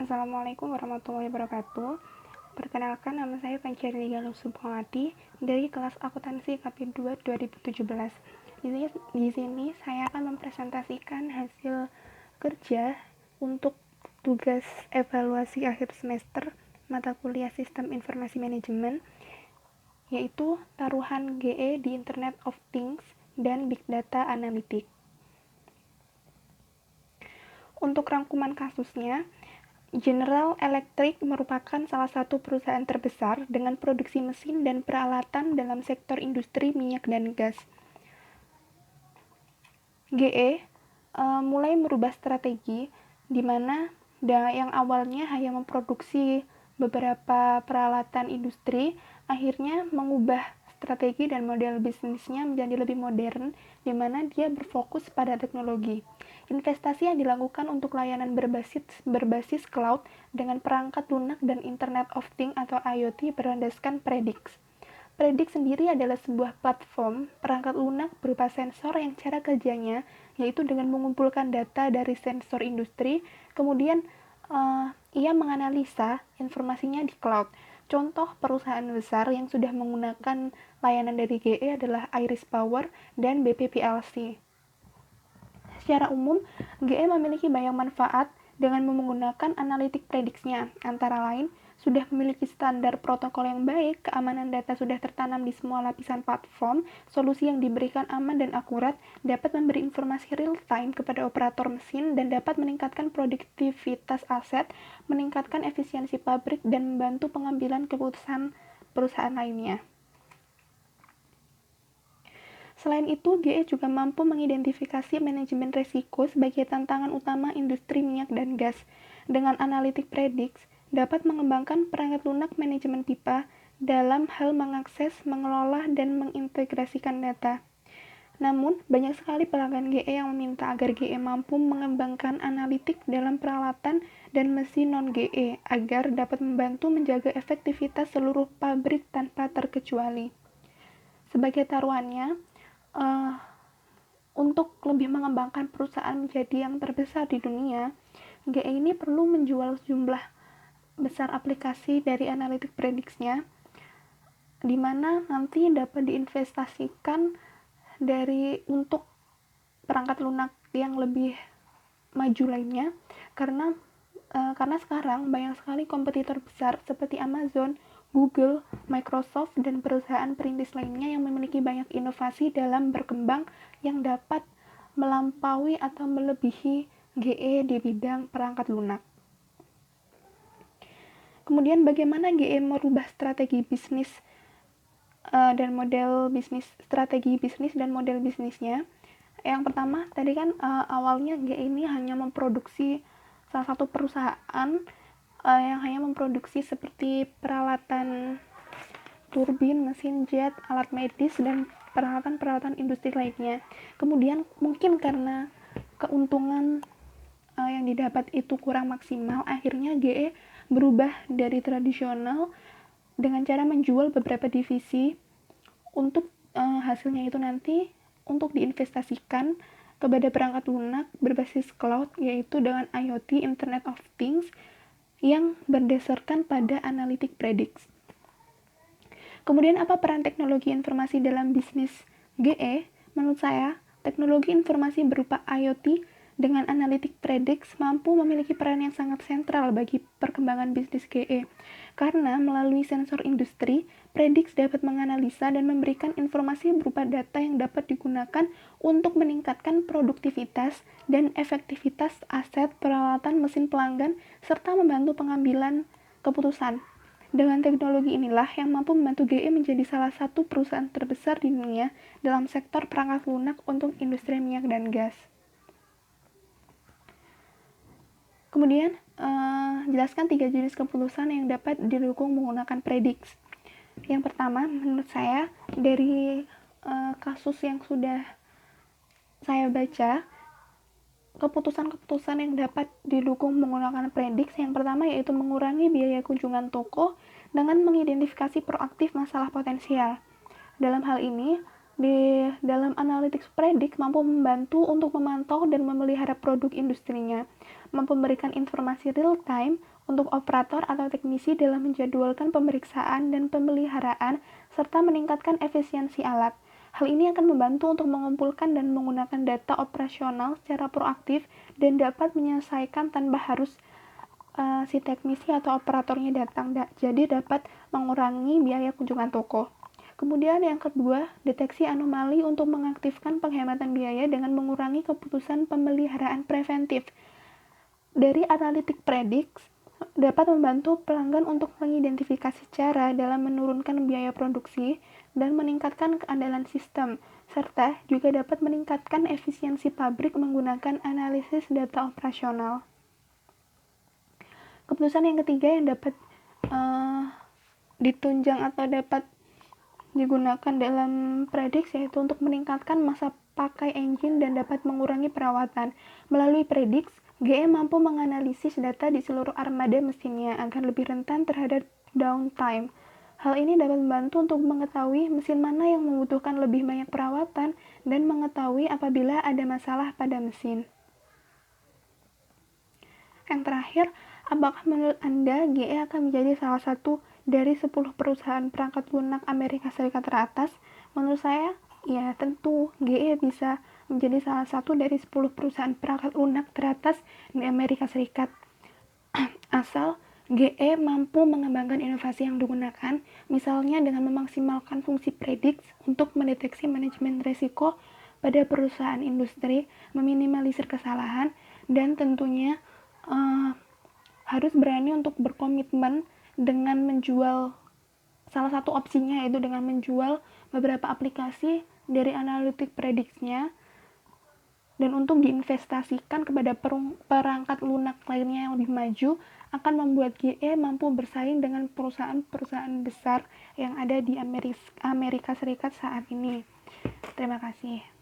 Assalamualaikum warahmatullahi wabarakatuh. Perkenalkan, nama saya Pancarni Galus Subhawati dari kelas akuntansi KP2 2017. Di sini saya akan mempresentasikan hasil kerja untuk tugas evaluasi akhir semester mata kuliah Sistem Informasi Manajemen, yaitu taruhan GE di Internet of Things dan Big Data Analytics. Untuk rangkuman kasusnya, General Electric merupakan salah satu perusahaan terbesar dengan produksi mesin dan peralatan dalam sektor industri minyak dan gas. GE mulai merubah strategi di mana yang awalnya hanya memproduksi beberapa peralatan industri, akhirnya mengubah strategi dan model bisnisnya menjadi lebih modern, di mana dia berfokus pada teknologi. Investasi yang dilakukan untuk layanan berbasis cloud dengan perangkat lunak dan Internet of Things atau IoT berlandaskan Predix. Predix sendiri adalah sebuah platform perangkat lunak berupa sensor yang cara kerjanya yaitu dengan mengumpulkan data dari sensor industri, kemudian ia menganalisa informasinya di cloud. Contoh perusahaan besar yang sudah menggunakan layanan dari GE adalah Iris Power dan BP PLC. Secara umum, GE memiliki banyak manfaat dengan menggunakan analitik prediksinya, antara lain sudah memiliki standar protokol yang baik, keamanan data sudah tertanam di semua lapisan platform, solusi yang diberikan aman dan akurat, dapat memberi informasi real-time kepada operator mesin, dan dapat meningkatkan produktivitas aset, meningkatkan efisiensi pabrik, dan membantu pengambilan keputusan perusahaan lainnya. Selain itu, GE juga mampu mengidentifikasi manajemen risiko sebagai tantangan utama industri minyak dan gas. Dengan analitik Predix, dapat mengembangkan perangkat lunak manajemen pipa dalam hal mengakses, mengelola, dan mengintegrasikan data. Namun, banyak sekali pelanggan GE yang meminta agar GE mampu mengembangkan analitik dalam peralatan dan mesin non-GE agar dapat membantu menjaga efektivitas seluruh pabrik tanpa terkecuali. Sebagai taruhannya, untuk lebih mengembangkan perusahaan menjadi yang terbesar di dunia, GE ini perlu menjual sejumlah besar aplikasi dari analitik prediksinya, di mana nanti dapat diinvestasikan untuk perangkat lunak yang lebih maju lainnya, karena sekarang banyak sekali kompetitor besar seperti Amazon, Google, Microsoft, dan perusahaan perintis lainnya yang memiliki banyak inovasi dalam berkembang yang dapat melampaui atau melebihi GE di bidang perangkat lunak. Kemudian bagaimana GE merubah strategi bisnis dan model bisnisnya? Yang pertama, tadi kan awalnya GE ini hanya memproduksi salah satu perusahaan yang hanya memproduksi seperti peralatan turbin, mesin jet, alat medis, dan peralatan-peralatan industri lainnya. Kemudian mungkin karena keuntungan yang didapat itu kurang maksimal, akhirnya GE berubah dari tradisional dengan cara menjual beberapa divisi untuk hasilnya itu nanti untuk diinvestasikan kepada perangkat lunak berbasis cloud, yaitu dengan IoT, Internet of Things, yang berdasarkan pada analitik Predix. Kemudian apa peran teknologi informasi dalam bisnis GE? Menurut saya, teknologi informasi berupa IoT dengan analitik Predix mampu memiliki peran yang sangat sentral bagi perkembangan bisnis GE. Karena melalui sensor industri, Predix dapat menganalisa dan memberikan informasi berupa data yang dapat digunakan untuk meningkatkan produktivitas dan efektivitas aset, peralatan, mesin pelanggan, serta membantu pengambilan keputusan. Dengan teknologi inilah yang mampu membantu GE menjadi salah satu perusahaan terbesar di dunia dalam sektor perangkat lunak untuk industri minyak dan gas. Kemudian, jelaskan 3 jenis keputusan yang dapat didukung menggunakan Predix. Yang pertama, menurut saya, dari kasus yang sudah saya baca, keputusan-keputusan yang dapat didukung menggunakan Predix, yang pertama yaitu mengurangi biaya kunjungan toko dengan mengidentifikasi proaktif masalah potensial. Dalam hal ini, Di dalam Analytics Predict mampu membantu untuk memantau dan memelihara produk industrinya, mampu memberikan informasi real time untuk operator atau teknisi dalam menjadwalkan pemeriksaan dan pemeliharaan, serta meningkatkan efisiensi alat. Hal ini akan membantu untuk mengumpulkan dan menggunakan data operasional secara proaktif dan dapat menyelesaikan tanpa harus si teknisi atau operatornya datang. Jadi dapat mengurangi biaya kunjungan toko. Kemudian yang kedua, deteksi anomali untuk mengaktifkan penghematan biaya dengan mengurangi keputusan pemeliharaan preventif. Dari Analytic Predicts dapat membantu pelanggan untuk mengidentifikasi cara dalam menurunkan biaya produksi dan meningkatkan keandalan sistem, serta juga dapat meningkatkan efisiensi pabrik menggunakan analisis data operasional. Keputusan yang ketiga yang dapat ditunjang atau dapat digunakan dalam prediksi yaitu untuk meningkatkan masa pakai engine dan dapat mengurangi perawatan. Melalui prediksi, GE mampu menganalisis data di seluruh armada mesinnya agar lebih rentan terhadap downtime. Hal ini dapat membantu untuk mengetahui mesin mana yang membutuhkan lebih banyak perawatan dan mengetahui apabila ada masalah pada mesin. Yang terakhir, apakah menurut Anda GE akan menjadi salah satu dari 10 perusahaan perangkat lunak Amerika Serikat teratas? Menurut saya, ya tentu GE bisa menjadi salah satu dari 10 perusahaan perangkat lunak teratas di Amerika Serikat. Asal GE mampu mengembangkan inovasi yang digunakan, misalnya dengan memaksimalkan fungsi prediksi untuk mendeteksi manajemen risiko pada perusahaan industri, meminimalisir kesalahan, dan tentunya harus berani untuk berkomitmen dengan menjual salah satu opsinya yaitu dengan menjual beberapa aplikasi dari analitik prediksinya dan untuk diinvestasikan kepada perangkat lunak lainnya yang lebih maju akan membuat GE mampu bersaing dengan perusahaan-perusahaan besar yang ada di Amerika Serikat saat ini. Terima kasih.